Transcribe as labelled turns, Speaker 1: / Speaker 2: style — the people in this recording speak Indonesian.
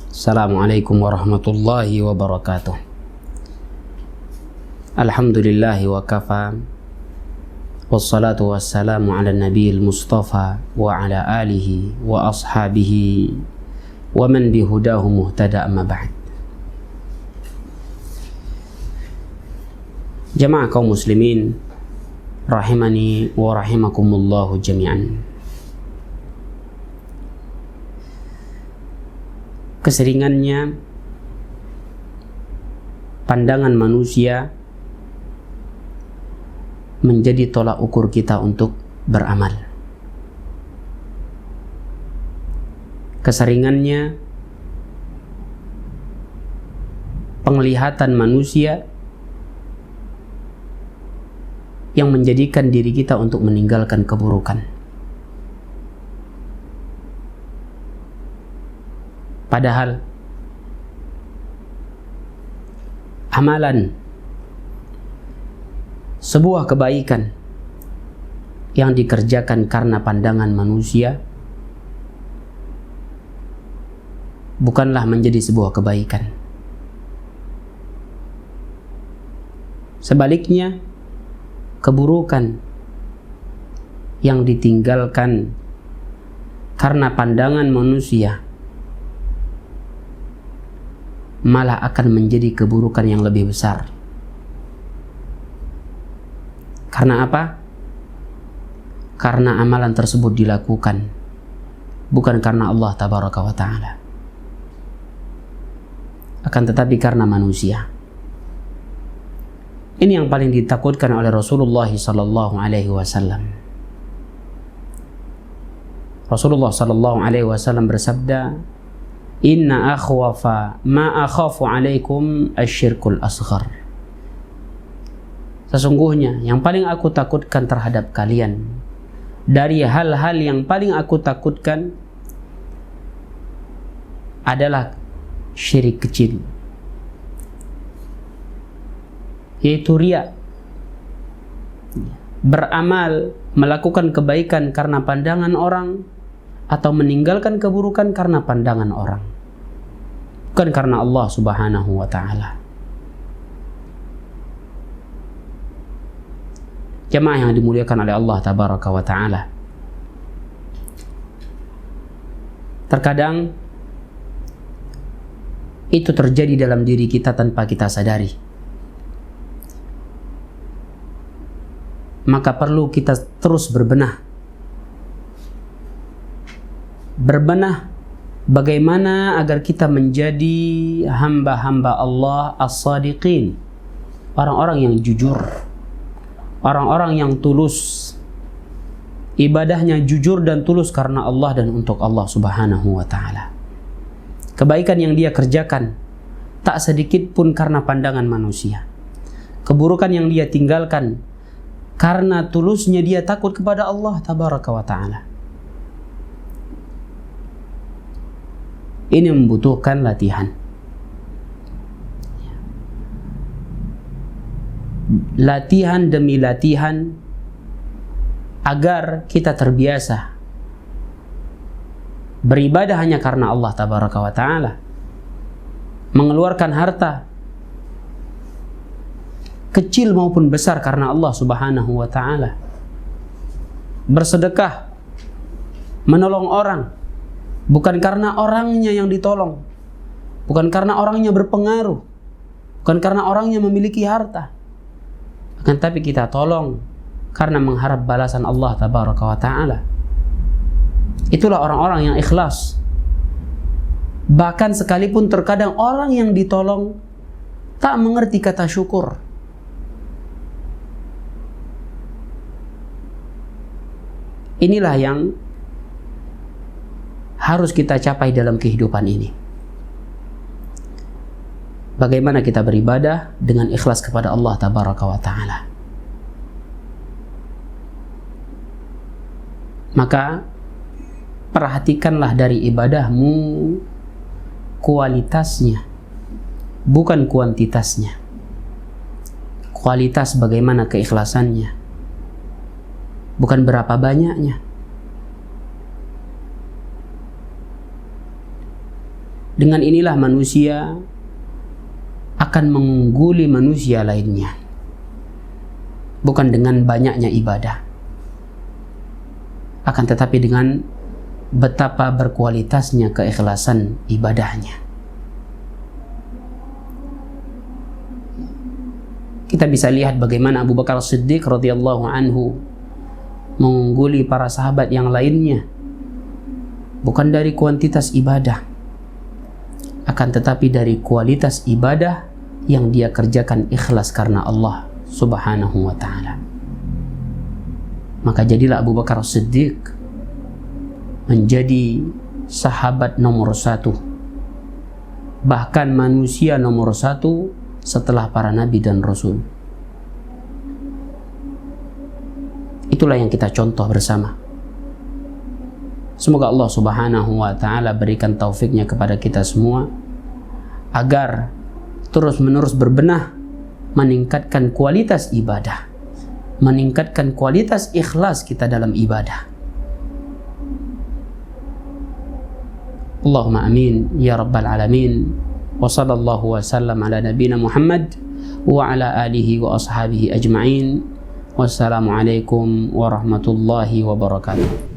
Speaker 1: Assalamualaikum warahmatullahi wabarakatuh. Alhamdulillahi wa kafa. Wassalatu wassalamu ala nabiyil mustafa wa ala alihi wa ashabihi wa man bihudahu muhtada amma ba'd. Jamaah kaum muslimin rahimani wa rahimakumullahu jami'an. Keseringannya pandangan manusia menjadi tolak ukur kita untuk beramal. Keseringannya penglihatan manusia yang menjadikan diri kita untuk meninggalkan keburukan. Padahal amalan sebuah kebaikan yang dikerjakan karena pandangan manusia bukanlah menjadi sebuah kebaikan. Sebaliknya, keburukan yang ditinggalkan karena pandangan manusia malah akan menjadi keburukan yang lebih besar. Karena apa? Karena amalan tersebut dilakukan bukan karena Allah tabaraka wa ta'ala, akan tetapi karena manusia. Ini yang paling ditakutkan oleh Rasulullah sallallahu alaihi wasallam. Rasulullah sallallahu alaihi wasallam bersabda, "Inna akhwafa ma akhafu alaikum asyirkul asghar." Sesungguhnya yang paling aku takutkan terhadap kalian dari hal-hal yang paling aku takutkan adalah syirik kecil, yaitu riya. Beramal, melakukan kebaikan karena pandangan orang, atau meninggalkan keburukan karena pandangan orang, bukan karena Allah subhanahu wa ta'ala. Jamaah yang dimuliakan oleh Allah tabaraka wa ta'ala, terkadang itu terjadi dalam diri kita tanpa kita sadari. Maka perlu kita terus berbenah bagaimana agar kita menjadi hamba-hamba Allah as-sadiqin, orang-orang yang jujur, orang-orang yang tulus, ibadahnya jujur dan tulus karena Allah dan untuk Allah subhanahu wa ta'ala. Kebaikan yang dia kerjakan tak sedikit pun karena pandangan manusia. Keburukan yang dia tinggalkan karena tulusnya dia takut kepada Allah tabaraka wa ta'ala. Ini membutuhkan latihan. Latihan demi latihan agar kita terbiasa beribadah hanya karena Allah tabaraka wa ta'ala, mengeluarkan harta kecil maupun besar karena Allah subhanahu wa ta'ala, bersedekah, menolong orang bukan karena orangnya yang ditolong, bukan karena orangnya berpengaruh, bukan karena orangnya memiliki harta, akan tapi kita tolong karena mengharap balasan Allah tabaraka wa ta'ala. Itulah orang-orang yang ikhlas. Bahkan sekalipun terkadang orang yang ditolong tak mengerti kata syukur. Inilah yang harus kita capai dalam kehidupan ini. Bagaimana kita beribadah dengan ikhlas kepada Allah tabaraka wa ta'ala. Maka perhatikanlah dari ibadahmu kualitasnya, bukan kuantitasnya. Kualitas bagaimana keikhlasannya, bukan berapa banyaknya. Dengan inilah manusia akan mengungguli manusia lainnya, bukan dengan banyaknya ibadah, akan tetapi dengan betapa berkualitasnya keikhlasan ibadahnya. Kita bisa lihat bagaimana Abu Bakar Siddiq radhiyallahu anhu mengungguli para sahabat yang lainnya, bukan dari kuantitas ibadah, akan tetapi dari kualitas ibadah yang dia kerjakan ikhlas karena Allah Subhanahu wa ta'ala. Maka jadilah Abu Bakar Siddiq menjadi sahabat nomor 1, bahkan manusia nomor 1 setelah para nabi dan rasul. Itulah yang kita contoh bersama. Semoga Allah Subhanahu wa ta'ala berikan taufiknya kepada kita semua agar terus-menerus berbenah, meningkatkan kualitas ibadah, meningkatkan kualitas ikhlas kita dalam ibadah. Allahumma amin ya rabbal alamin. Wa sallallahu wa sallam ala nabina Muhammad wa ala alihi wa ashabihi ajma'in. Wassalamualaikum warahmatullahi wabarakatuh.